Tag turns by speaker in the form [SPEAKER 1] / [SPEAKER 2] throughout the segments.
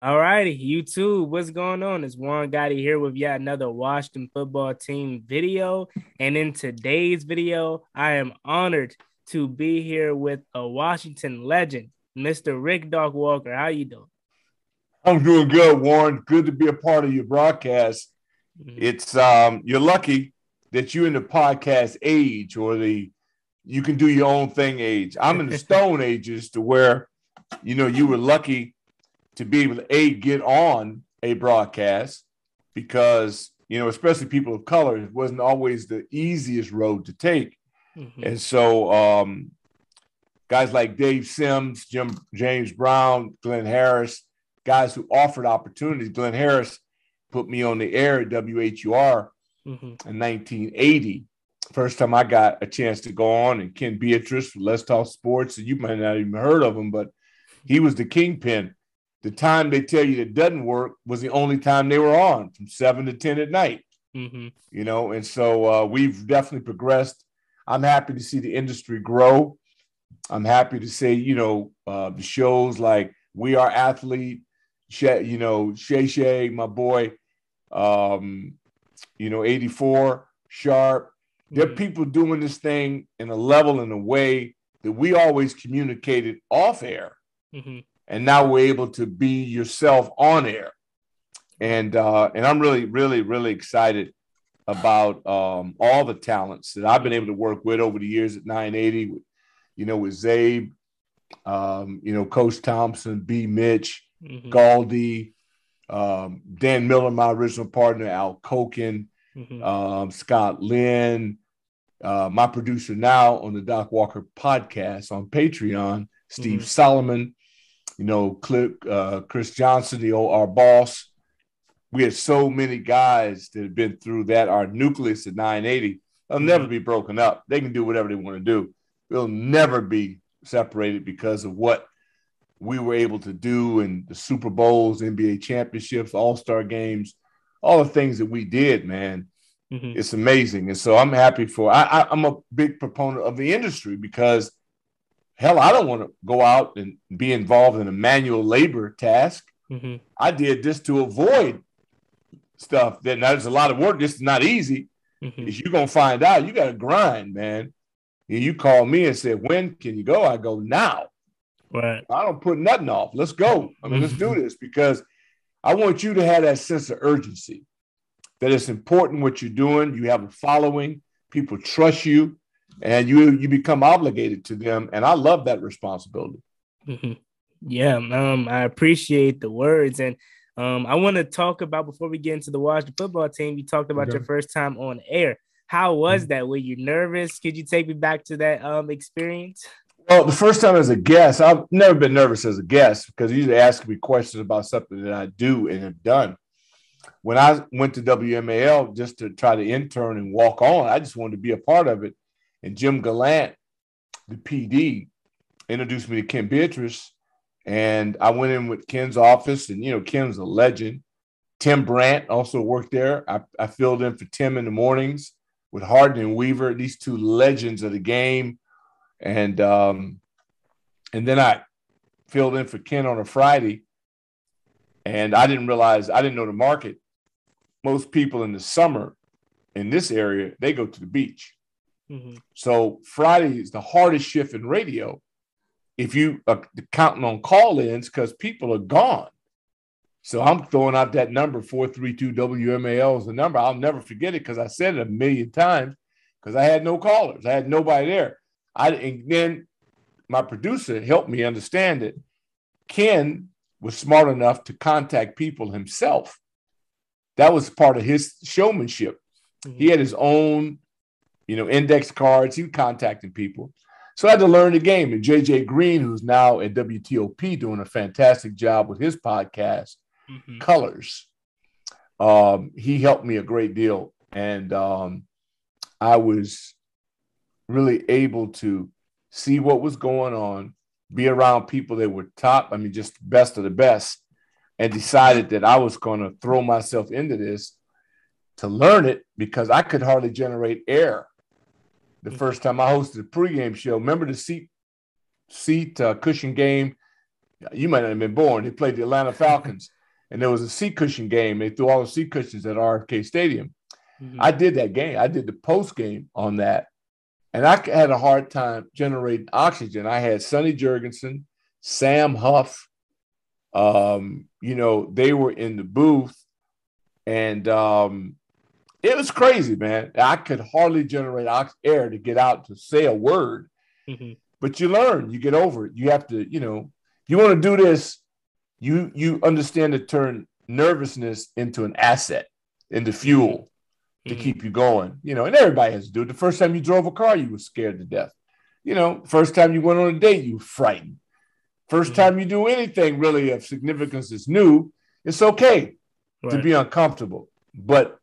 [SPEAKER 1] All righty, YouTube, what's going on? It's Juan Gotti here with yet another Washington football team video. And in today's video, I am honored to be here with a Washington legend, Mr. Rick Dog Walker. How you doing?
[SPEAKER 2] I'm doing good, Warren. Good to be a part of your broadcast.
[SPEAKER 1] Mhm.
[SPEAKER 2] It's you're lucky that you're in the podcast age or the you can do your own thing age. I'm in the stone ages to where you were lucky to be able to get on a broadcast because especially people of color, it wasn't always the easiest road to take.
[SPEAKER 1] Mhm.
[SPEAKER 2] And so guys like Dave Sims, James Brown, Glenn Harris, guys who offered opportunities. Glenn Harris put me on the air at WHUR
[SPEAKER 1] Mhm.
[SPEAKER 2] in 1980. First time I got a chance to go on, and Ken Beatrice, Let's Talk Sports, and you might not even heard of him, but he was the kingpin. The time they tell you that doesn't work was the only time they were on, from 7 to 10 at night.
[SPEAKER 1] Mhm.
[SPEAKER 2] And so we've definitely progressed. I'm happy to see the industry grow. I'm happy to say, the shows like We Are Athlete, Shay Shay, my boy, 84, Sharp. There are
[SPEAKER 1] Mhm.
[SPEAKER 2] people doing this thing in a level and a way that we always communicated off air.
[SPEAKER 1] Mhm.
[SPEAKER 2] And now we're able to be yourself on air. And I'm really, really, really excited about all the talents that I've been able
[SPEAKER 1] Mhm.
[SPEAKER 2] to work with over the years at 980, with Zabe, Coach Thompson, B. Mitch,
[SPEAKER 1] Mhm.
[SPEAKER 2] Galdi, Dan Miller, my original partner, Al Koken,
[SPEAKER 1] Mhm.
[SPEAKER 2] Scott Lynn, my producer now on the Doc Walker podcast on Patreon, Steve
[SPEAKER 1] Mhm.
[SPEAKER 2] Solomon, Chris Johnson, our boss. We had so many guys that have been through that. Our nucleus at 980, they'll never
[SPEAKER 1] Mhm.
[SPEAKER 2] be broken up. They can do whatever they want to do. We'll never be separated because of what we were able to do in the Super Bowls, NBA championships, All-Star games, all the things that we did, man.
[SPEAKER 1] Mhm.
[SPEAKER 2] It's amazing. And so I'm happy I'm a big proponent of the industry because hell, I don't want to go out and be involved in a manual labor task.
[SPEAKER 1] Mhm.
[SPEAKER 2] I did this to avoid stuff that now there's a lot of work. This is not easy.
[SPEAKER 1] Mhm.
[SPEAKER 2] Is you're gonna find out you gotta grind, man. And you call me and said, when can you go? I go now.
[SPEAKER 1] Right.
[SPEAKER 2] I don't put nothing off. Let's go. I mean, let's do
[SPEAKER 1] Mhm.
[SPEAKER 2] this because I want you to have that sense of urgency that it's important what you're doing. You have a following, people trust you, and you become obligated to them. And I love that responsibility.
[SPEAKER 1] Mhm. Yeah, I appreciate the words, and I want to talk about before we get into the Washington football team. You talked about your
[SPEAKER 2] Okay.
[SPEAKER 1] first time on air. How was that? Were you nervous? Could you take me back to that experience?
[SPEAKER 2] Well, the first time as a guest, I've never been nervous as a guest because you usually ask me questions about something that I do and have done. When I went to WMAL just to try to intern and walk on, I just wanted to be a part of it. And Jim Gallant, the PD, introduced me to Ken Beatrice. And I went in with Ken's office, and Ken's a legend. Tim Brandt also worked there. I filled in for Tim in the mornings with Harden and Weaver, these two legends of the game. And and then I filled in for Ken on a Friday, and I didn't know the market. Most people in the summer in this area, they go to the beach.
[SPEAKER 1] Mhm.
[SPEAKER 2] So Friday is the hardest shift in radio if you are counting on call-ins because people are gone. So I'm throwing out that number 432 WMAL is the number. I'll never forget it because I said it a million times because I had no callers. I had nobody there. And then my producer helped me understand it. Ken was smart enough to contact people himself. That was part of his showmanship. He
[SPEAKER 1] Mhm.
[SPEAKER 2] had his own, index cards. He was contacting people. So I had to learn the game. And JJ Green, who's now at WTOP doing a fantastic job with his podcast,
[SPEAKER 1] Mhm.
[SPEAKER 2] Colors, he helped me a great deal. And I was really able to see what was going on, be around people that were top, I mean, just best of the best, and decided that I was going to throw myself into this to learn it because I could hardly generate air. The
[SPEAKER 1] Mhm.
[SPEAKER 2] first time I hosted a pregame show, remember the seat cushion game? You might not have been born. They played the Atlanta Falcons, and there was a seat cushion game. They threw all the seat cushions at RFK Stadium. I did that game. I did the post game on that, and I had a hard time generating oxygen. I had Sonny Jurgensen, Sam Huff. They were in the booth, and it was crazy, man. I could hardly generate air to get out to say a word. But you learn, you get over it. You have to, you want to do this, you understand to turn nervousness into an asset, into fuel to keep you going, and everybody has to do it. The first time you drove a car, you were scared to death. First time you went on a date, you were frightened. First time you do anything really of significance that's new, it's okay to be uncomfortable, but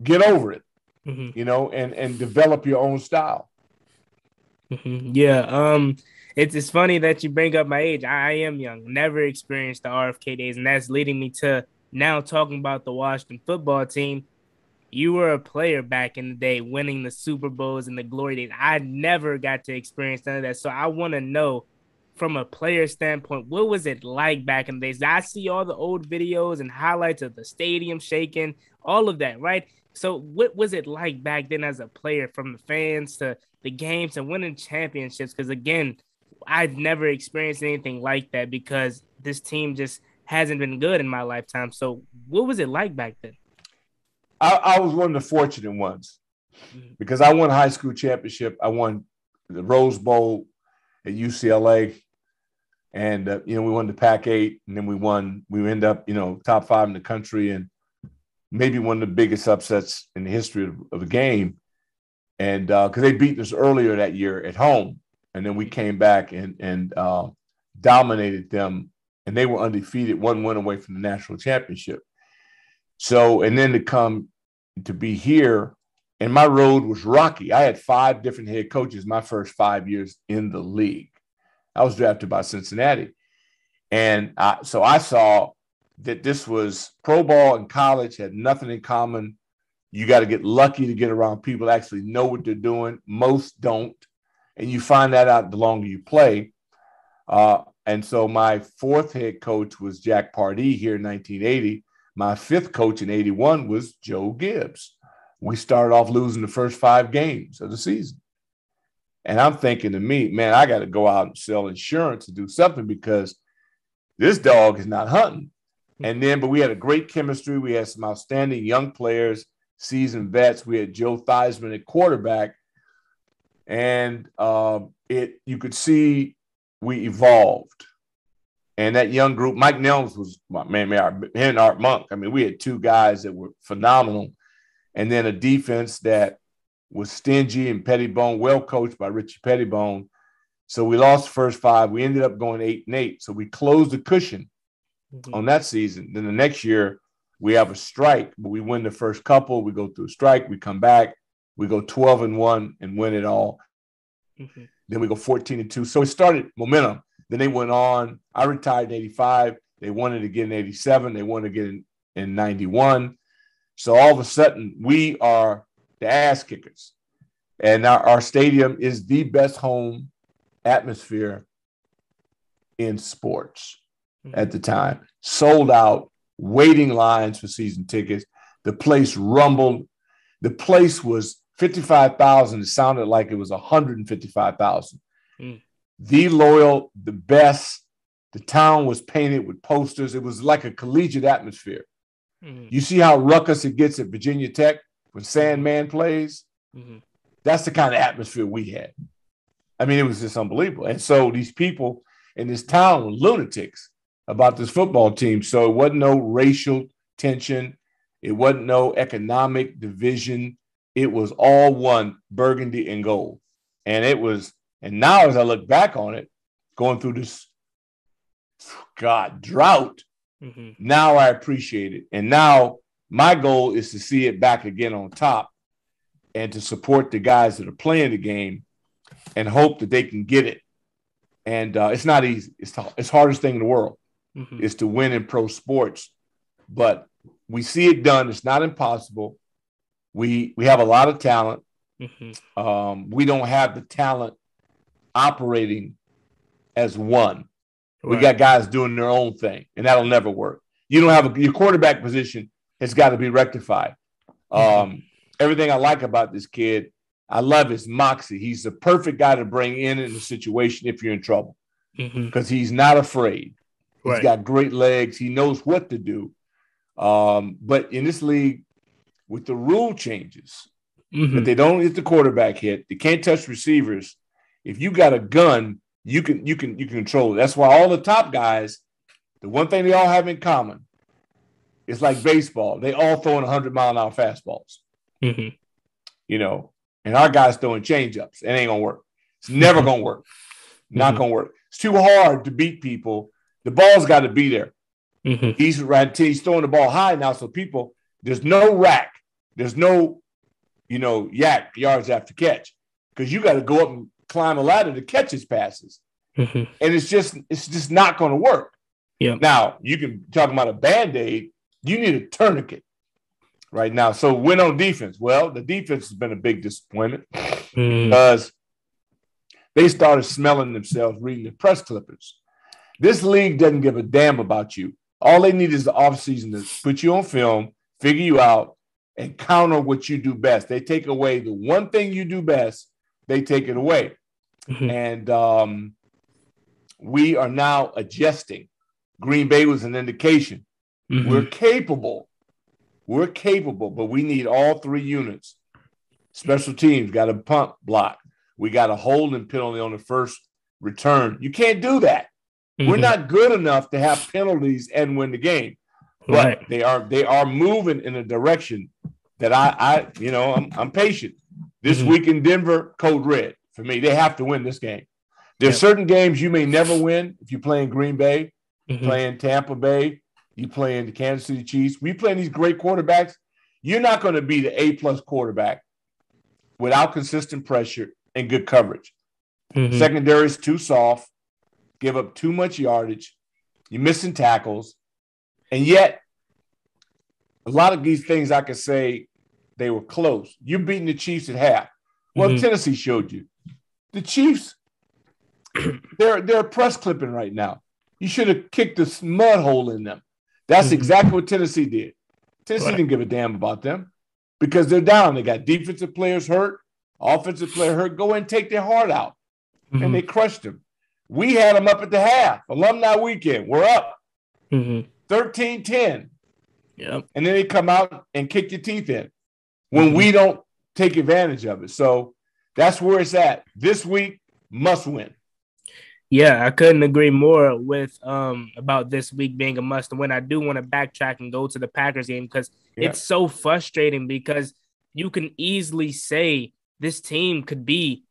[SPEAKER 2] get over it, and develop your own style.
[SPEAKER 1] Yeah. It's funny that you bring up my age. I am young, never experienced the RFK days, and that's leading me to now talking about the Washington football team. You were a player back in the day, winning the Super Bowls and the glory days. I never got to experience none of that. So I want to know, from a player standpoint, what was it like back in the days? I see all the old videos and highlights of the stadium shaking, all of that, right? So what was it like back then as a player, from the fans to the games and winning championships? Because again, I've never experienced anything like that because this team just hasn't been good in my lifetime. So what was it like back then?
[SPEAKER 2] I was one of the fortunate ones because I won a high school championship. I won the Rose Bowl at UCLA, and we won the Pac-8, and then we ended up top 5 in the country, and maybe one of the biggest upsets in the history of the game. And because they beat us earlier that year at home, and then we came back and dominated them, and they were undefeated, one win away from the national championship. So, and then to be here, and my road was rocky. I had 5 different head coaches my first 5 years in the league. I was drafted by Cincinnati. And so I saw that this was pro ball and college had nothing in common. You got to get lucky to get around people that actually know what they're doing. Most don't. And you find that out the longer you play. And so my 4th head coach was Jack Pardee here in 1980. My 5th coach in 81 was Joe Gibbs. We started off losing the first 5 games of the season. And I'm thinking to me, man, I got to go out and sell insurance to do something because this dog is not hunting. But we had a great chemistry. We had some outstanding young players, seasoned vets. We had Joe Theismann at quarterback. And you could see we evolved. And that young group, Mike Nelms was, man, him and Art Monk. I mean, we had 2 guys that were phenomenal. And then a defense that was stingy and Pettibone, well coached by Richie Pettibone. So we lost the first 5. We ended up going 8-8. So we closed the cushion on that season. Then the next year, we have a strike, but we win the first couple. We go through a strike. We come back. We go 12-1 and win it all. Then we go 14-2. So it started momentum. Then they went on. I retired in 85. They won it again in 87. They won it again in 91. So all of a sudden, we are the ass kickers. And our stadium is the best home atmosphere in sports at the time. Sold out, waiting lines for season tickets. The place rumbled. The place was 55,000. It sounded like it was 155,000. The loyal, the best. The town was painted with posters. It was like a collegiate atmosphere. You see how ruckus it gets at Virginia Tech when Sandman plays? That's the kind of atmosphere we had. I mean, it was just unbelievable. And so these people in this town were lunatics about this football team. So it wasn't no racial tension. It wasn't no economic division. It was all one, burgundy and gold. And now as I look back on it, going through this, drought, now I appreciate it. And now my goal is to see it back again on top and to support the guys that are playing the game and hope that they can get it. And it's not easy. It's the hardest thing in the world is to win in pro sports. But we see it done. It's not impossible. We have a lot of talent. We don't have the talent operating as one. We got guys doing their own thing, and that'll never work. You don't have your quarterback position has got to be rectified. Everything I like about this kid, I love his moxie. He's the perfect guy to bring in a situation if you're in trouble because he's not afraid. He's got great legs. He knows what to do. But in this league, with the rule changes, that they don't get the quarterback hit, they can't touch receivers. If you got a gun, you can control it. That's why all the top guys, the one thing they all have in common, it's like baseball. They all throwing 100-mile-an-hour fastballs. You know, and our guys throwing changeups. It ain't gonna work. It's never gonna work. Not gonna work. It's too hard to beat people. The ball's got to be there. He's throwing the ball high now, so people, there's no rack, there's no, yak yards after catch, because you got to go up and climb a ladder to catch his passes, and it's just not going to work. Now you can talk about a Band-Aid. You need a tourniquet right now. So win on defense. Well, the defense has been a big disappointment because they started smelling themselves reading the press clippings. This league doesn't give a damn about you. All they need is the offseason to put you on film, figure you out, and counter what you do best. They take away the one thing you do best, they take it away. And we are now adjusting. Green Bay was an indication. We're capable, but we need all three units. Special teams got a punt block. We got a holding penalty on the first return. You can't do that. We're not good enough to have penalties and win the game, but they are moving in a direction that I'm patient. This week in Denver, code red for me. They have to win this game. There's certain games you may never win if you play in Green Bay, playing Tampa Bay, you playing the Kansas City Chiefs. We playing these great quarterbacks. You're not going to be the A+ quarterback without consistent pressure and good coverage. Secondary is too soft. Give up too much yardage. You're missing tackles. And yet, a lot of these things I could say they were close. You're beating the Chiefs at half. Well, Tennessee showed you. The Chiefs, they're press clipping right now. You should have kicked this mud hole in them. That's exactly what Tennessee did. Tennessee didn't give a damn about them because they're down. They got defensive players hurt, offensive player hurt. Go and take their heart out. And they crushed them. We had them up at the half. Alumni weekend. We're up 13-10. And then they come out and kick your teeth in when we don't take advantage of it. So that's where it's at. This week, must win.
[SPEAKER 1] Yeah, I couldn't agree more with about this week being a must win. I do want to backtrack and go to the Packers game because it's so frustrating because you can easily say this team could be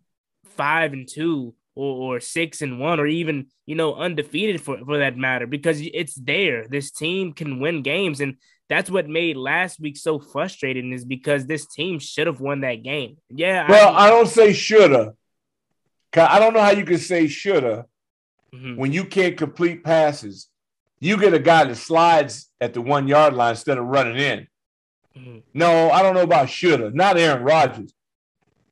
[SPEAKER 1] 5-2 or 6-1 or even, undefeated for that matter, because it's there. This team can win games. And that's what made last week so frustrating is because this team should have won that game. Yeah.
[SPEAKER 2] Well, I don't say shoulda. I don't know how you can say shoulda when you can't complete passes. You get a guy that slides at the 1 yard line instead of running in. No, I don't know about shoulda. Not Aaron Rodgers.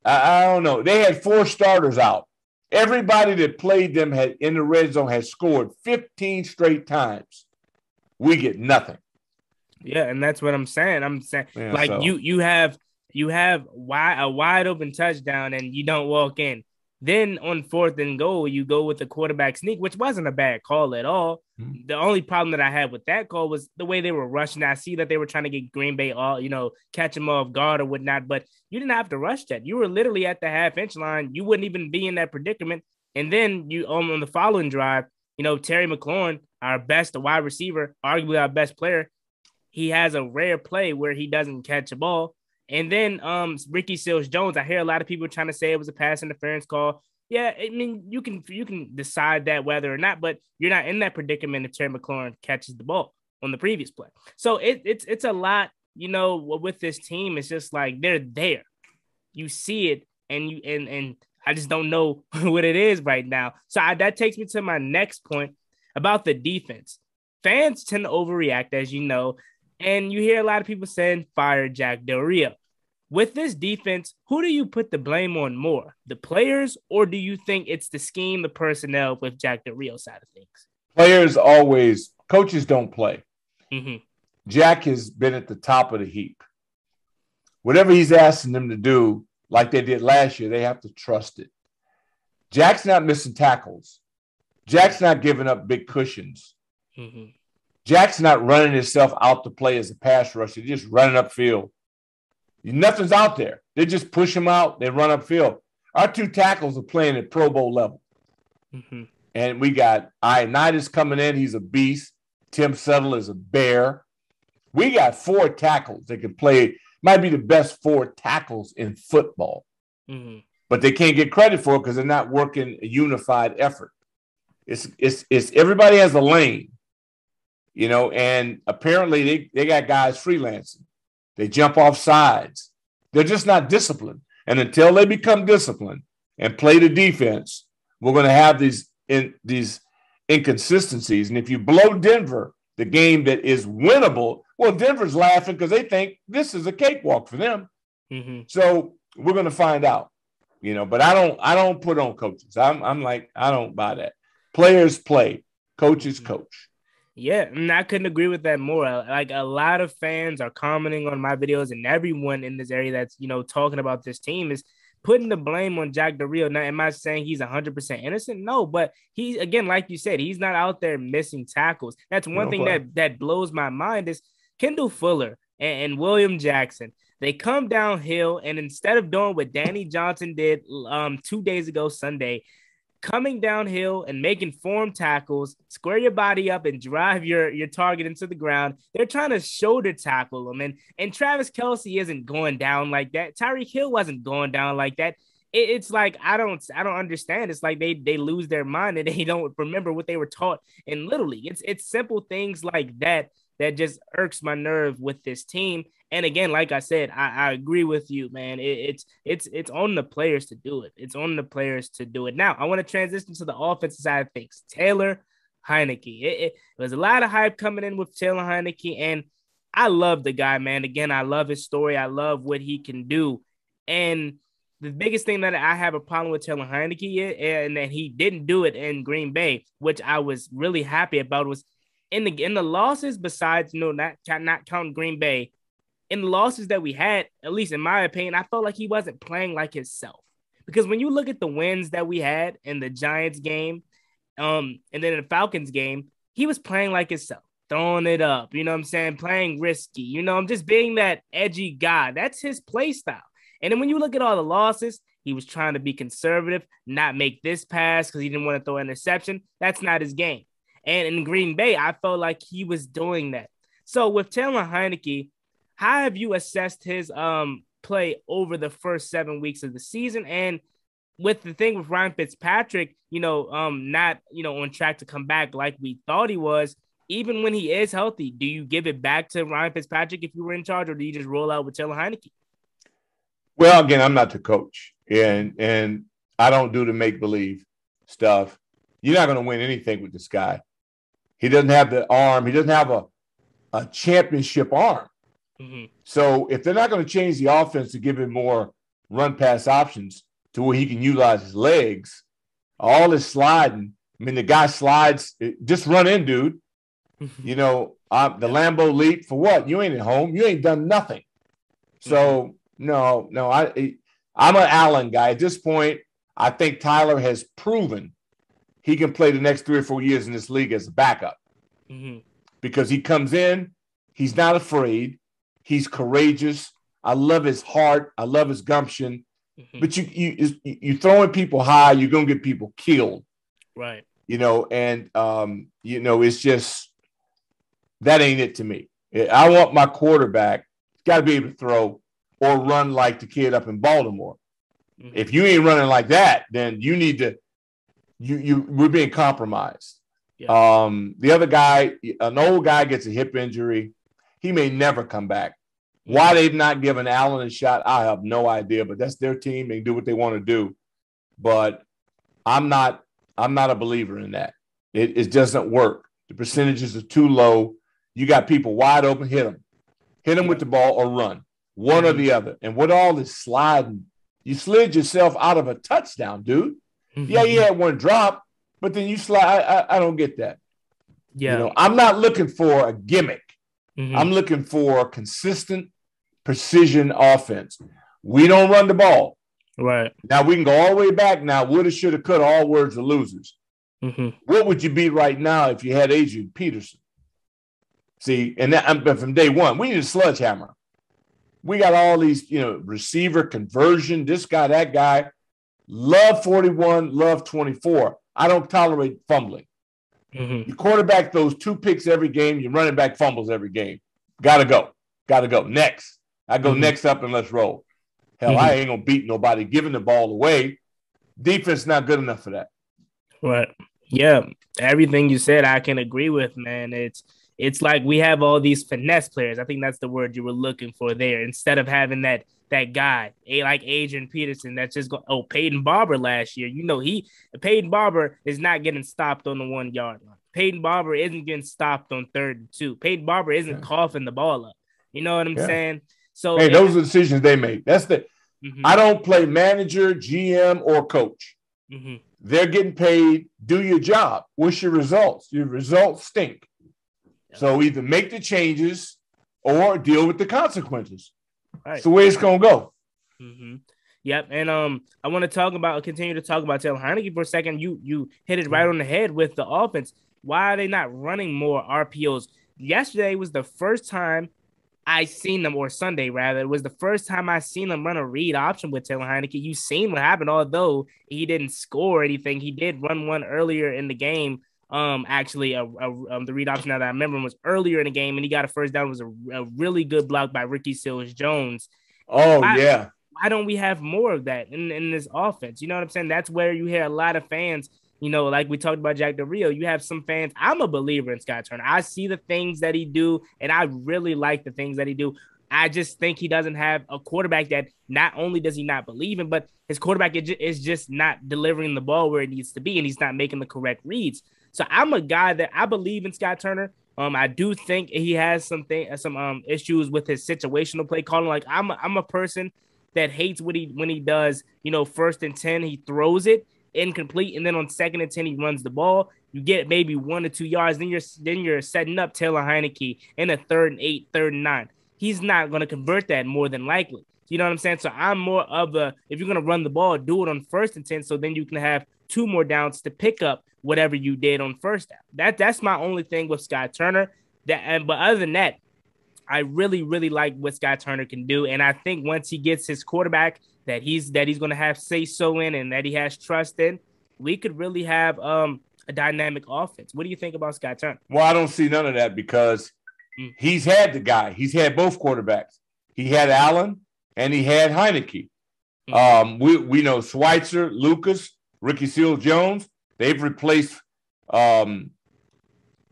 [SPEAKER 2] I don't know. They had 4 starters out. Everybody that played them in the red zone had scored 15 straight times. We get nothing.
[SPEAKER 1] Yeah, and that's what I'm saying. You have a wide open touchdown and you don't walk in. Then on 4th and goal, you go with the quarterback sneak, which wasn't a bad call at all. The only problem that I had with that call was the way they were rushing. I see that they were trying to get Green Bay catch them off guard or whatnot, but you didn't have to rush that. You were literally at the half-inch line. You wouldn't even be in that predicament. And then you on the following drive, Terry McLaurin, our best wide receiver, arguably our best player, he has a rare play where he doesn't catch a ball. And then Ricky Seals-Jones, I hear a lot of people trying to say it was a pass interference call. Yeah, I mean, you can decide that whether or not, but you're not in that predicament if Terry McLaurin catches the ball on the previous play. So it's a lot, with this team. It's just like they're there. You see it, and I just don't know what it is right now. So that takes me to my next point about the defense. Fans tend to overreact, as you know, and you hear a lot of people saying fire Jack Del Rio. With this defense, who do you put the blame on more, the players, or do you think it's the scheme, the personnel with Jack Del Rio side of things?
[SPEAKER 2] Coaches don't play.
[SPEAKER 1] Mm-hmm.
[SPEAKER 2] Jack has been at the top of the heap. Whatever he's asking them to do, like they did last year, they have to trust it. Jack's not missing tackles. Jack's not giving up big cushions.
[SPEAKER 1] Mm-hmm.
[SPEAKER 2] Jack's not running himself out to play as a pass rusher, just running upfield. Nothing's out there. They just push him out. They run upfield. Our two tackles are playing at Pro Bowl level.
[SPEAKER 1] Mm-hmm.
[SPEAKER 2] And we got Ioannidis coming in. He's a beast. Tim Stll is a bear. We got 4 tackles that can play. Might be the best 4 tackles in football.
[SPEAKER 1] Mm-hmm.
[SPEAKER 2] But they can't get credit for it because they're not working a unified effort. It's everybody has a lane, and apparently they got guys freelancing. They jump off sides. They're just not disciplined. And until they become disciplined and play the defense, we're going to have these inconsistencies. And if you blow Denver, the game that is winnable, well, Denver's laughing because they think this is a cakewalk for them.
[SPEAKER 1] Mm-hmm.
[SPEAKER 2] So we're going to find out, but I don't put on coaches. I'm like, I don't buy that. Players play, coaches coach.
[SPEAKER 1] Yeah, and I couldn't agree with that more. Like, a lot of fans are commenting on my videos, and everyone in this area that's, talking about this team is putting the blame on Jack Del Rio. Now, am I saying he's 100% innocent? No, but he, again, like you said, he's not out there missing tackles. That's one thing that blows my mind is Kendall Fuller and William Jackson. They come downhill, and instead of doing what Danny Johnson did 2 days ago Sunday, coming downhill and making form tackles, square your body up and drive your target into the ground. They're trying to shoulder tackle them. And Travis Kelce isn't going down like that. Tyreek Hill wasn't going down like that. It's like, I don't understand. It's like they lose their mind and they don't remember what they were taught in Little League. It's simple things like that just irks my nerve with this team. And again, like I said, I agree with you, man. It's on the players to do it. It's on the players to do it. Now, I want to transition to the offensive side of things. Taylor Heinicke. It was a lot of hype coming in with Taylor Heinicke, and I love the guy, man. Again, I love his story. I love what he can do. And the biggest thing that I have a problem with Taylor Heinicke is, and that he didn't do it in Green Bay, which I was really happy about, was in the losses, besides, not counting Green Bay, in the losses that we had, at least in my opinion, I felt like he wasn't playing like himself. Because when you look at the wins that we had in the Giants game, and then in the Falcons game, he was playing like himself, throwing it up, you know what I'm saying, playing risky, I'm just being that edgy guy. That's his play style. And then when you look at all the losses, he was trying to be conservative, not make this pass because he didn't want to throw an interception. That's not his game. And in Green Bay, I felt like he was doing that. So with Taylor Heinicke, how have you assessed his play over the first 7 weeks of the season? And with the thing with Ryan Fitzpatrick, not, on track to come back like we thought he was, even when he is healthy, do you give it back to Ryan Fitzpatrick if you were in charge, or do you just roll out with Taylor Heinicke?
[SPEAKER 2] Well, again, I'm not the coach, and I don't do the make-believe stuff. You're not going to win anything with this guy. He doesn't have the arm. He doesn't have a championship arm.
[SPEAKER 1] Mm-hmm.
[SPEAKER 2] So if they're not going to change the offense to give him more run-pass options to where he can utilize his legs, all this sliding, I mean, the guy slides, just run in, dude. The Lambeau leap for what? You ain't at home. You ain't done nothing. So, no, I'm an Allen guy. At this point, I think Tyler has proven he can play the next 3 or 4 years in this league as a backup because he comes in, he's not afraid. He's courageous. I love his heart. I love his gumption. But you throwing people high, you're gonna get people killed,
[SPEAKER 1] right?
[SPEAKER 2] It's just that ain't it to me. I want my quarterback got to be able to throw or run like the kid up in Baltimore. If you ain't running like that, then you need to. We're being compromised.
[SPEAKER 1] Yeah.
[SPEAKER 2] The other guy, an old guy, gets a hip injury. He may never come back. Why they've not given Allen a shot, I have no idea. But that's their team; they can do what they want to do. But I'm not a believer in that. It doesn't work. The percentages are too low. You got people wide open. Hit them with the ball or run, one or the other. And what all this sliding? You slid yourself out of a touchdown, dude. Yeah, you had one drop, but then you slide. I don't get that.
[SPEAKER 1] Yeah.
[SPEAKER 2] I'm not looking for a gimmick.
[SPEAKER 1] Mm-hmm.
[SPEAKER 2] I'm looking for consistent precision offense. We don't run the ball.
[SPEAKER 1] Right.
[SPEAKER 2] Now we can go all the way back now. Woulda, shoulda, coulda, all words are losers.
[SPEAKER 1] Mm-hmm.
[SPEAKER 2] What would you be right now if you had Adrian Peterson? See, and that, from day one, we need a sledgehammer. We got all these, receiver conversion, this guy, that guy. Love 41, love 24. I don't tolerate fumbling.
[SPEAKER 1] Mm-hmm.
[SPEAKER 2] You quarterback those 2 picks every game. Your running back fumbles every game. Got to go. Next. I go next up and let's roll. Hell, I ain't going to beat nobody giving the ball away. Defense not good enough for that.
[SPEAKER 1] Right. Yeah. Everything you said, I can agree with, man. It's like we have all these finesse players. I think that's the word you were looking for there. Instead of having that guy, like Adrian Peterson, that's just going. Oh, Peyton Barber last year. Peyton Barber is not getting stopped on the 1 yard line. Peyton Barber isn't getting stopped on 3rd and 2. Peyton Barber isn't coughing the ball up. You know what I'm saying? So
[SPEAKER 2] hey, those are the decisions they make. That's the.
[SPEAKER 1] Mm-hmm.
[SPEAKER 2] I don't play manager, GM, or coach.
[SPEAKER 1] Mm-hmm.
[SPEAKER 2] They're getting paid. Do your job. What's your results? Your results stink. So either make the changes or deal with the consequences. Right. That's the way it's going to go.
[SPEAKER 1] Mm-hmm. Yep. And I want to continue to talk about Taylor Heinicke for a second. You hit it right on the head with the offense. Why are they not running more RPOs? Yesterday was the first time I seen them, or Sunday rather, it was the first time I seen them run a read option with Taylor Heinicke. You seen what happened, although he didn't score anything. He did run one earlier in the game. Actually, the read option that I remember was earlier in the game, and he got a first down. It was a really good block by Ricky Seals-Jones.
[SPEAKER 2] Yeah.
[SPEAKER 1] Why don't we have more of that in this offense? You know what I'm saying? That's where you hear a lot of fans, like we talked about Jack Del Rio. You have some fans. I'm a believer in Scott Turner. I see the things that he do, and I really like the things that he do. I just think he doesn't have a quarterback that not only does he not believe in, but his quarterback is just not delivering the ball where it needs to be, and he's not making the correct reads. So I'm a guy that I believe in Scott Turner. I do think he has some issues with his situational play calling. Like I'm a person that hates when he does, 1st and 10, he throws it incomplete, and then on 2nd and 10 he runs the ball. You get maybe 1 or 2 yards, then you're setting up Taylor Heinicke in a 3rd and 8, 3rd and 9. He's not going to convert that more than likely. You know what I'm saying? So I'm more of if you're going to run the ball, do it on 1st and 10, so then you can have 2 more downs to pick up whatever you did on 1st down. That's my only thing with Scott Turner. But other than that, I really, really like what Scott Turner can do. And I think once he gets his quarterback that he's going to have say-so in and that he has trust in, we could really have a dynamic offense. What do you think about Scott Turner?
[SPEAKER 2] Well, I don't see none of that because he's had the guy. He's had both quarterbacks. He had Allen and he had Heinicke. We know Schweitzer, Lucas, Ricky Seals-Jones. They've replaced the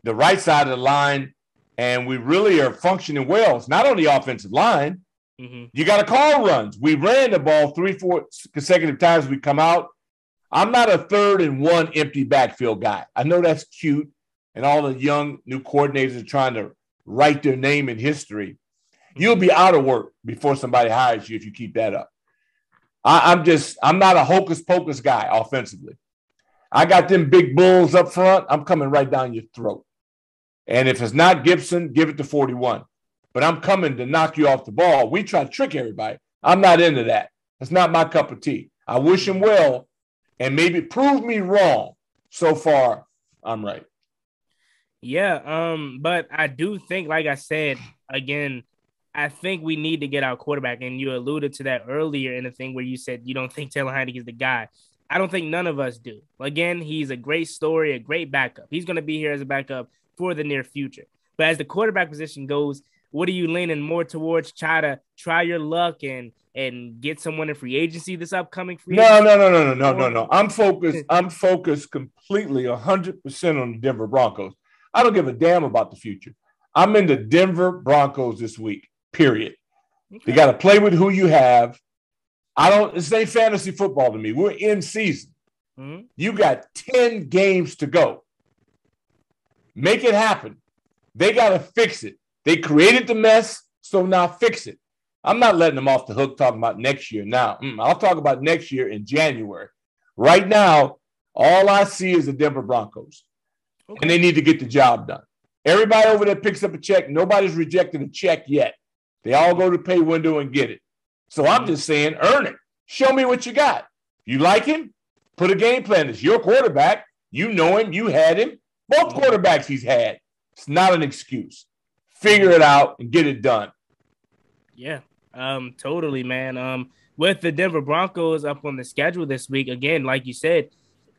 [SPEAKER 2] right side of the line, and we really are functioning well. It's not on the offensive line. Mm-hmm. You got to call runs. We ran the ball 3-4 consecutive times we come out. I'm not a 3rd and 1 empty backfield guy. I know that's cute, and all the young new coordinators are trying to write their name in history. Mm-hmm. You'll be out of work before somebody hires you if you keep that up. I'm not a hocus pocus guy offensively. I got them big bulls up front. I'm coming right down your throat. And if it's not Gibson, give it to 41. But I'm coming to knock you off the ball. We try to trick everybody. I'm not into that. That's not my cup of tea. I wish him well and maybe prove me wrong. So far, I'm right.
[SPEAKER 1] Yeah, but I do think, like I said, again, I think we need to get our quarterback. And you alluded to that earlier in the thing where you said you don't think Taylor Heinicke is the guy. I don't think none of us do. Again, he's a great story, a great backup. He's going to be here as a backup for the near future. But as the quarterback position goes, what are you leaning more towards? Try your luck and get someone in free agency this upcoming free agency?
[SPEAKER 2] No. I'm focused completely 100% on the Denver Broncos. I don't give a damn about the future. I'm in the Denver Broncos this week, period. Okay. You got to play with who you have. This ain't fantasy football to me. We're in season. Mm-hmm. You got 10 games to go. Make it happen. They got to fix it. They created the mess, so now fix it. I'm not letting them off the hook talking about next year now. I'll talk about next year in January. Right now, all I see is the Denver Broncos. and they need to get the job done. Everybody over there picks up a check. Nobody's rejected a check yet. They all go to pay window and get it. So I'm just saying, earn it. Show me what you got. You like him? Put a game plan. It's your quarterback. You know him. You had him. Both quarterbacks he's had. It's not an excuse. Figure it out and get it done.
[SPEAKER 1] Yeah, totally, man. With the Denver Broncos up on the schedule this week, again, like you said,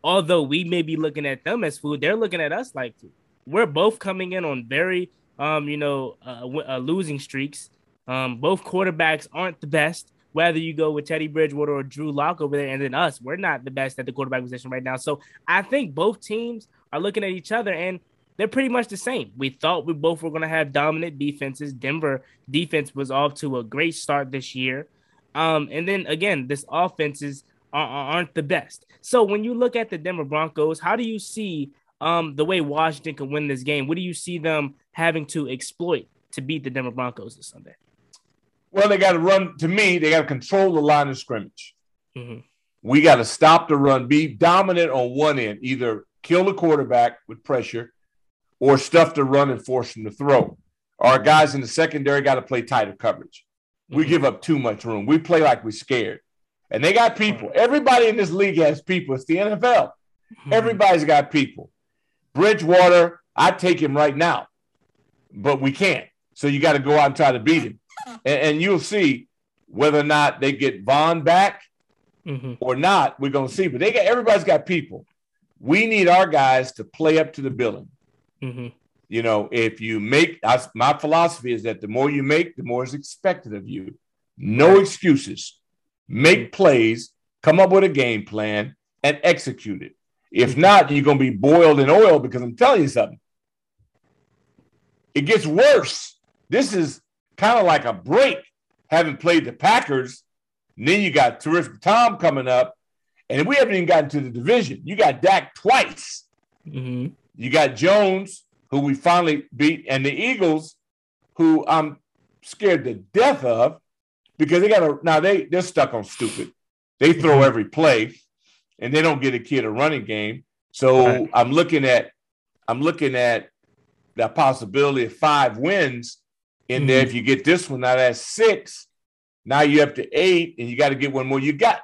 [SPEAKER 1] although we may be looking at them as food, they're looking at us like food. We're both coming in on very, losing streaks. Both quarterbacks aren't the best, whether you go with Teddy Bridgewater or Drew Lock over there, and then us, we're not the best at the quarterback position right now. So I think both teams are looking at each other, and they're pretty much the same. We thought we both were going to have dominant defenses. Denver defense was off to a great start this year. And then, again, this offenses aren't the best. So when you look at the Denver Broncos, how do you see the way Washington can win this game? What do you see them having to exploit to beat the Denver Broncos this Sunday?
[SPEAKER 2] Well, they got to run. To me, they got to control the line of scrimmage. Mm-hmm. We got to stop the run, be dominant on one end, either kill the quarterback with pressure or stuff the run and force them to throw. Our guys in the secondary got to play tighter coverage. We give up too much room. We play like we're scared. And they got people. Everybody in this league has people. It's the NFL. Everybody's got people. Bridgewater, I'd take him right now, but we can't. So you got to go out and try to beat him. And you'll see whether or not they get Vaughn back or not. We're going to see. But everybody's got people. We need our guys to play up to the billing. You know, if you make – my philosophy is that the more you make, the more is expected of you. No excuses. Make plays, come up with a game plan, and execute it. If not, you're going to be boiled in oil because I'm telling you something. It gets worse. This is kind of like a break, having played the Packers. And then you got Terrific Tom coming up, and we haven't even gotten to the division. You got Dak twice. You got Jones, who we finally beat, and the Eagles, who I'm scared to death of because they're stuck on stupid. They throw every play, and they don't get a kid a running game. So I'm looking at the possibility of 5 wins in there. If you get this one, now that's 6. Now you're up to 8, and you got to get one more. You got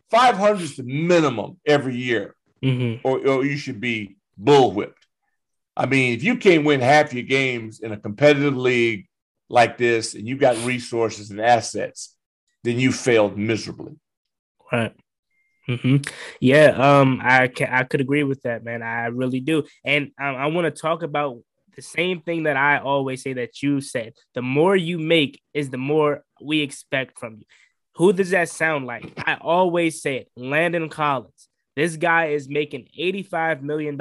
[SPEAKER 2] 500 is the minimum every year, or you should be bullwhipped. I mean, if you can't win half your games in a competitive league like this, and you got resources and assets, then you failed miserably.
[SPEAKER 1] Right. Yeah. I could agree with that, man. I really do. And I want to talk about the same thing that I always say that you said. The more you make is the more we expect from you. Who does that sound like? I always say it. Landon Collins. This guy is making $85 million.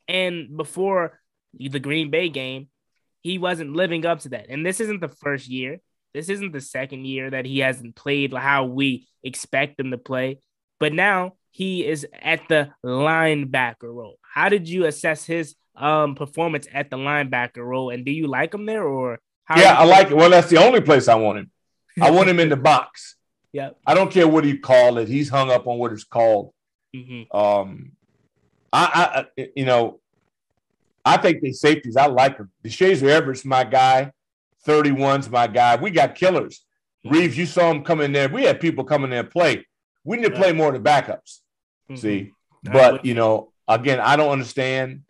[SPEAKER 1] And before the Green Bay game, he wasn't living up to that. And this isn't the first year. This isn't the second year that he hasn't played how we expect him to play. But now he is at the linebacker role. How did you assess his performance at the linebacker role? And do you like him there? Or
[SPEAKER 2] I like it. Well, that's the only place I want him. I want him in the box.
[SPEAKER 1] Yeah.
[SPEAKER 2] I don't care what he called it. He's hung up on what it's called. I think the safeties, I like them. DeShazer Everett's my guy. 31's my guy. We got killers. Reeves, you saw him come in there. We had people come in there and play. We need to play more of the backups. See? But, again, I don't understand.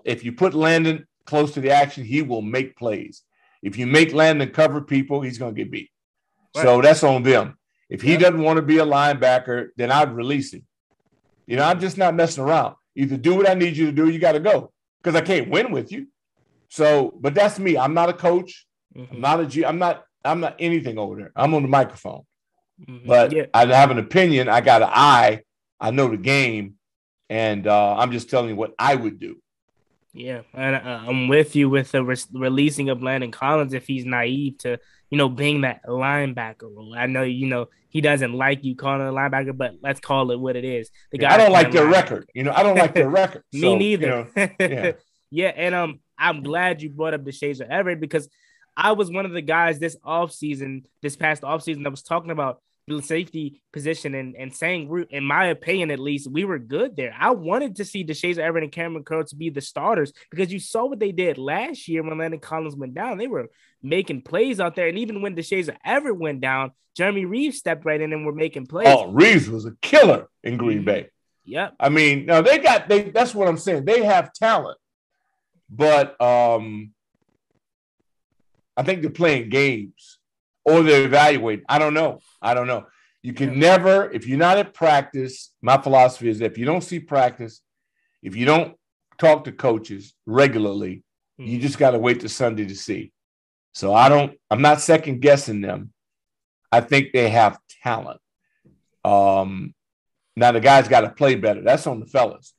[SPEAKER 2] If you put Landon close to the action, he will make plays. If you make Landon cover people, he's going to get beat. Right. So that's on them. If he doesn't want to be a linebacker, then I'd release him. I'm just not messing around. Either do what I need you to do, you got to go. Because I can't win with you. So, but that's me. I'm not a coach. I'm not anything over there. I'm on the microphone. But I have an opinion. I got an eye. I know the game. And I'm just telling you what I would do.
[SPEAKER 1] Yeah. And I'm with you with the releasing of Landon Collins if he's naive to, being that linebacker role. I know, he doesn't like you calling it a linebacker, but let's call it what it is.
[SPEAKER 2] I don't like their record. I don't like their record.
[SPEAKER 1] Me neither. Yeah. And I'm glad you brought up DeShazer Everett because I was one of the guys this past offseason that was talking about, safety position and saying, in my opinion, at least, we were good there. I wanted to see DeShazer Everett and Cameron Curl to be the starters because you saw what they did last year when Landon Collins went down. They were making plays out there. And even when DeShazer Everett went down, Jeremy Reeves stepped right in and were making plays.
[SPEAKER 2] Oh, Reeves was a killer in Green Bay.
[SPEAKER 1] Yep.
[SPEAKER 2] I mean, no, that's what I'm saying. They have talent, but I think they're playing games or they're evaluating. I don't know. You can never, if you're not at practice, my philosophy is that if you don't see practice, if you don't talk to coaches regularly, you just got to wait till Sunday to see. So I'm not second guessing them. I think they have talent. Now the guys got to play better. That's on the fellas.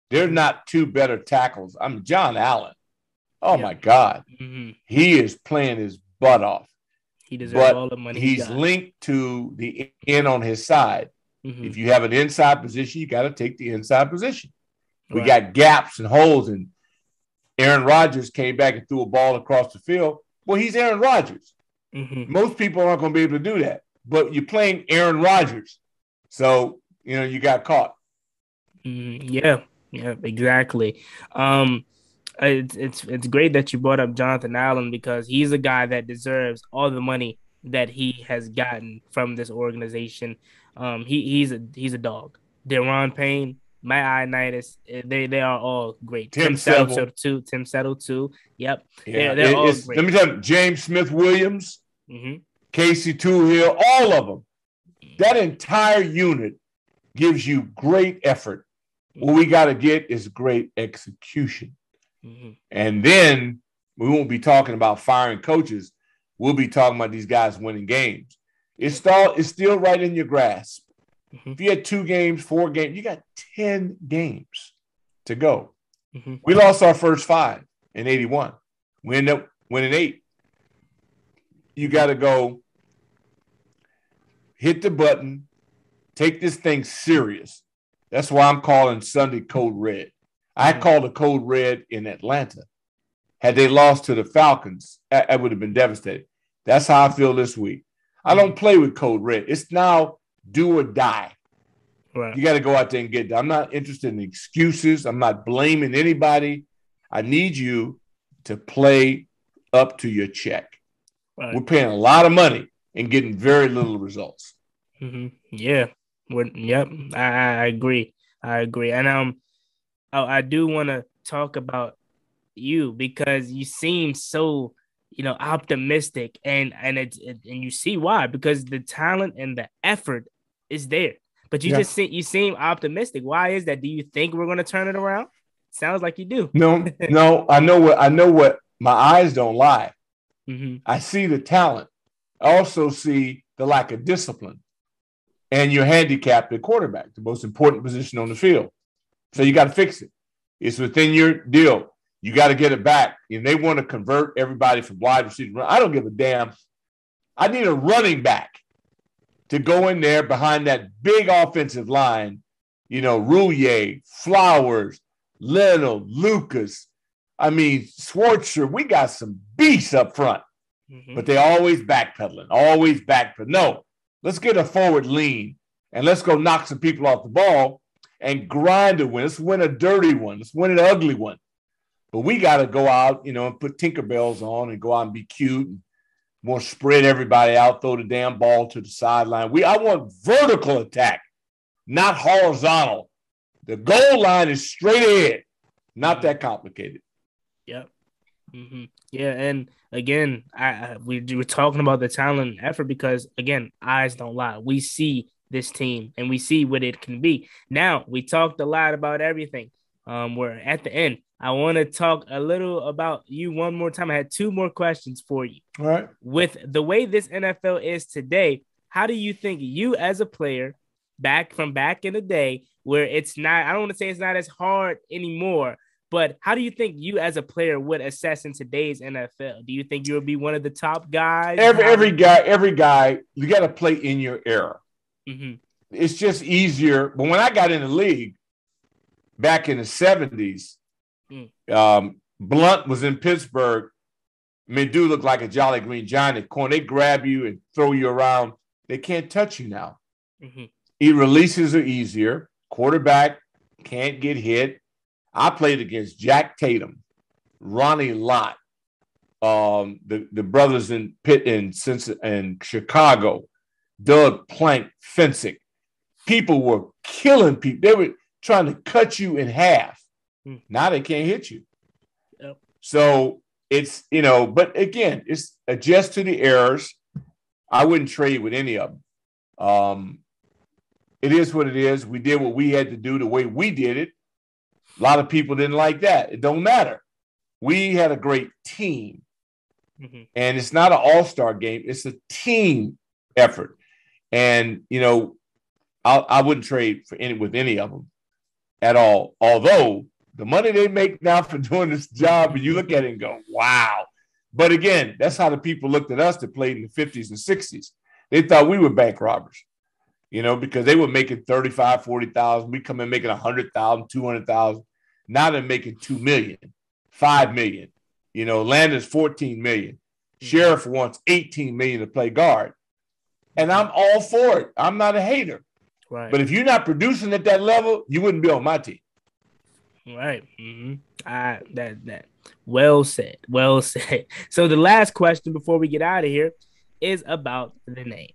[SPEAKER 2] They're not two better tackles. I mean, John Allen. Oh my God. He is playing his butt off.
[SPEAKER 1] He deserves all the money.
[SPEAKER 2] He's linked to the end on his side. If you have an inside position, you got to take the inside position. We got gaps and holes, and Aaron Rodgers came back and threw a ball across the field. Well, he's Aaron Rodgers. Most people aren't going to be able to do that, but you're playing Aaron Rodgers. So, you got caught.
[SPEAKER 1] Yeah, exactly. It's great that you brought up Jonathan Allen because he's a guy that deserves all the money that he has gotten from this organization. He's a dog. Deron Payne, Matt Ioannidis, they are all great. Tim Settle too. Yep.
[SPEAKER 2] Yeah,
[SPEAKER 1] they're all great.
[SPEAKER 2] Let me tell you, James Smith-Williams, Casey Toohill, all of them. That entire unit gives you great effort. What we got to get is great execution. And then we won't be talking about firing coaches. We'll be talking about these guys winning games. It's still right in your grasp. If you had 2 games, 4 games, you got 10 games to go. We lost our first 5 in 81. We ended up winning 8. You got to go hit the button, take this thing serious. That's why I'm calling Sunday Code Red. I called a Code Red in Atlanta. Had they lost to the Falcons, I would have been devastated. That's how I feel this week. I don't play with Code Red. It's now do or die. Right. You got to go out there and get it. I'm not interested in excuses. I'm not blaming anybody. I need you to play up to your check. Right. We're paying a lot of money and getting very little results.
[SPEAKER 1] Yeah. I agree. And I do want to talk about you because you seem so, optimistic and you see why, because the talent and the effort is there, but you seem optimistic. Why is that? Do you think we're going to turn it around? Sounds like you do.
[SPEAKER 2] No, I know what my eyes don't lie. I see the talent. I also see the lack of discipline, and you're handicapped at quarterback, the most important position on the field. So you got to fix it. It's within your deal. You got to get it back. And they want to convert everybody from wide receiver. I don't give a damn. I need a running back to go in there behind that big offensive line. Rouillet, Flowers, Leno, Lucas. I mean, Schwartzer. We got some beasts up front. But they always backpedaling. No, let's get a forward lean and let's go knock some people off the ball and grind a win. Let's win a dirty one. Let's win an ugly one. But we got to go out, and put Tinkerbells on and go out and be cute and more spread everybody out, throw the damn ball to the sideline. I want vertical attack, not horizontal. The goal line is straight ahead, not that complicated.
[SPEAKER 1] Yep. Yeah, and again, we were talking about the talent and effort because, again, eyes don't lie. We see this team and we see what it can be. Now, we talked a lot about everything. We're at the end. I want to talk a little about you one more time. I had 2 more questions for you.
[SPEAKER 2] All right.
[SPEAKER 1] With the way this NFL is today, how do you think you as a player back in the day where it's not, I don't want to say it's not as hard anymore, but how do you think you as a player would assess in today's NFL? Do you think you would be one of the top guys?
[SPEAKER 2] Every guy, you got to play in your era. It's just easier. But when I got in the league back in the 70s, Blunt was in Pittsburgh. I mean, dude looked like a Jolly Green Giant at corner. They grab you and throw you around. They can't touch you now.
[SPEAKER 1] Mm-hmm.
[SPEAKER 2] Releases are easier. Quarterback can't get hit. I played against Jack Tatum, Ronnie Lott, the brothers in Pitt in Chicago, Doug Plank, Fensick. People were killing people. They were trying to cut you in half. Now they can't hit you.
[SPEAKER 1] Yep.
[SPEAKER 2] So it's, but again, it's adjust to the errors. I wouldn't trade with any of them. It is what it is. We did what we had to do the way we did it. A lot of people didn't like that. It don't matter. We had a great team.
[SPEAKER 1] Mm-hmm.
[SPEAKER 2] And it's not an all-star game. It's a team effort. And, I wouldn't trade with any of them at all. Although the money they make now for doing this job, and you look at it and go, wow. But again, that's how the people looked at us that played in the 50s and 60s. They thought we were bank robbers, because they were making 35, 40,000. We come in making 100,000, 200,000. Now they're making 2 million, 5 million. Landon's 14 million. Sheriff wants 18 million to play guard. And I'm all for it. I'm not a hater.
[SPEAKER 1] Right.
[SPEAKER 2] But if you're not producing at that level, you wouldn't be on my team.
[SPEAKER 1] Right. Mm-hmm. That. Well said. Well said. So the last question before we get out of here is about the name.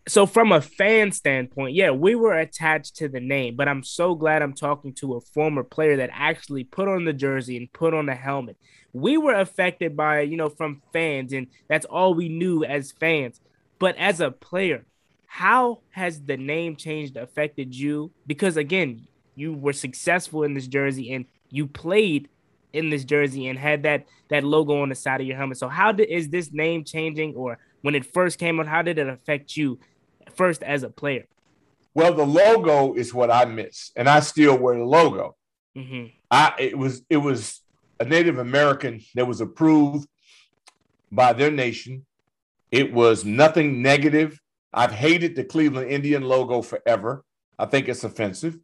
[SPEAKER 1] So from a fan standpoint, yeah, we were attached to the name, but I'm so glad I'm talking to a former player that actually put on the jersey and put on the helmet. We were affected by, from fans, and that's all we knew as fans. But as a player, how has the name change affected you? Because again, you were successful in this jersey and you played in this jersey and had that logo on the side of your helmet. So how is this name changing, or when it first came out, how did it affect you first as a player?
[SPEAKER 2] Well, the logo is what I miss, and I still wear the logo.
[SPEAKER 1] Mm-hmm.
[SPEAKER 2] It was a Native American that was approved by their nation. It was nothing negative. I've hated the Cleveland Indian logo forever. I think it's offensive.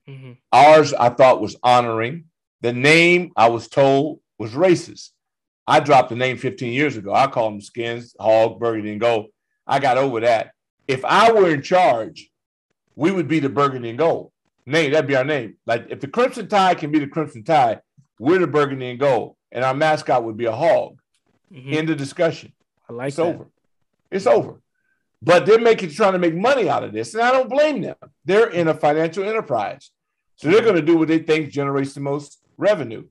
[SPEAKER 1] Mm-hmm.
[SPEAKER 2] Ours, I thought, was honoring. The name, I was told, was racist. I dropped the name 15 years ago. I called them Skins, Hog, Burgundy, and Gold. I got over that. If I were in charge, we would be the Burgundy and Gold. Name, that'd be our name. Like if the Crimson Tide can be the Crimson Tide, we're the Burgundy and Gold. And our mascot would be a hog.
[SPEAKER 1] Mm-hmm.
[SPEAKER 2] End of discussion.
[SPEAKER 1] I like
[SPEAKER 2] it's
[SPEAKER 1] that.
[SPEAKER 2] over. It's over. But they're trying to make money out of this, and I don't blame them. They're in a financial enterprise. So they're going to do what they think generates the most revenue.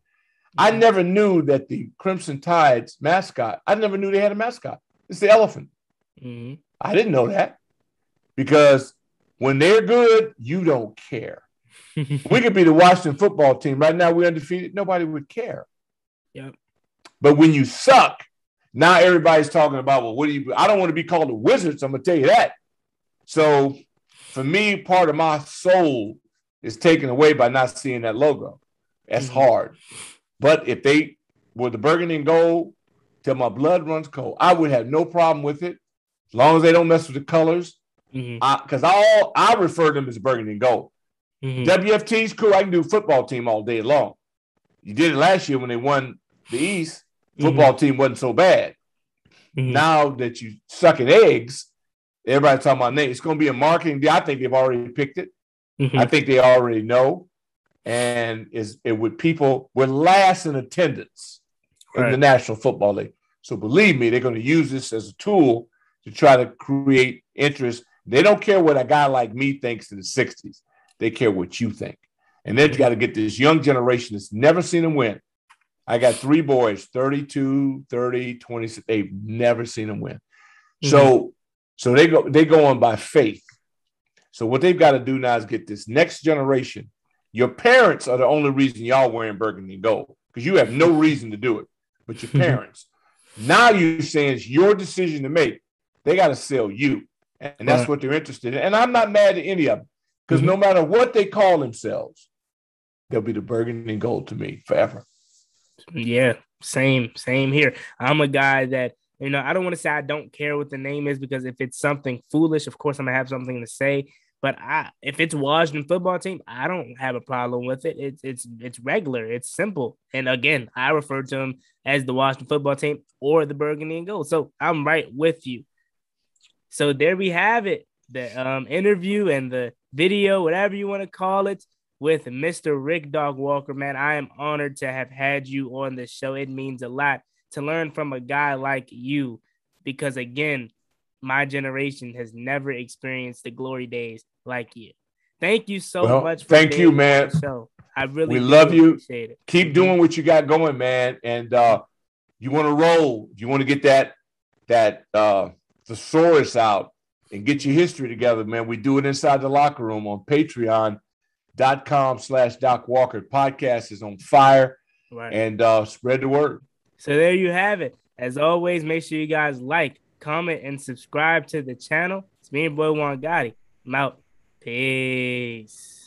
[SPEAKER 2] I never knew that the Crimson Tide's mascot, I never knew they had a mascot. It's the elephant.
[SPEAKER 1] Mm-hmm.
[SPEAKER 2] I didn't know that, because when they're good, you don't care. We could be the Washington football team. Right now we're undefeated. Nobody would care.
[SPEAKER 1] Yep.
[SPEAKER 2] But when you suck, now everybody's talking about, well, what do you – I don't want to be called the Wizards. I'm going to tell you that. So for me, part of my soul is taken away by not seeing that logo. That's hard. But if they were the Burgundy and Gold till my blood runs cold, I would have no problem with it as long as they don't mess with the colors. Because I refer to them as Burgundy and Gold. WFT's cool. I can do football team all day long. You did it last year when they won the East. Football team wasn't so bad. Now that you sucking eggs, everybody's talking about name. It's going to be a marketing deal. I think they've already picked it. I think they already know. And we're last in attendance in the National Football League. So believe me, they're going to use this as a tool to try to create interest. They don't care what a guy like me thinks in the 60s. They care what you think. And they've got to get this young generation that's never seen them win. I got 3 boys, 32, 30, 26. They've never seen them win. So they go on by faith. So what they've got to do now is get this next generation. Your parents are the only reason y'all wearing burgundy and gold, because you have no reason to do it, but your parents. Now you're saying it's your decision to make. They got to sell you. And that's what they're interested in. And I'm not mad at any of them, because no matter what they call themselves, they'll be the burgundy and gold to me forever.
[SPEAKER 1] Yeah, same here. I'm a guy that, I don't want to say I don't care what the name is, because if it's something foolish, of course I'm going to have something to say. But if it's Washington football team, I don't have a problem with it. It's regular. It's simple. And again, I refer to them as the Washington football team or the burgundy and gold. So I'm right with you. So there we have it, the interview and the video, whatever you want to call it, with Mr. Rick Dog Walker, man. I am honored to have had you on the show. It means a lot to learn from a guy like you because, again, my generation has never experienced the glory days like you. Thank you so much for
[SPEAKER 2] thank
[SPEAKER 1] being
[SPEAKER 2] you,
[SPEAKER 1] on
[SPEAKER 2] man.
[SPEAKER 1] the show. I really
[SPEAKER 2] we love you.
[SPEAKER 1] Appreciate it.
[SPEAKER 2] Keep doing what you got going, man. And you want to roll. You want to get that thesaurus out and get your history together, man. We do it inside the locker room on patreon.com/Doc Walker. Podcast is on fire. Right. And spread the word.
[SPEAKER 1] So there you have it. As always, make sure you guys like, comment, and subscribe to the channel. It's me and boy Juan Gotti. I'm out. Peace.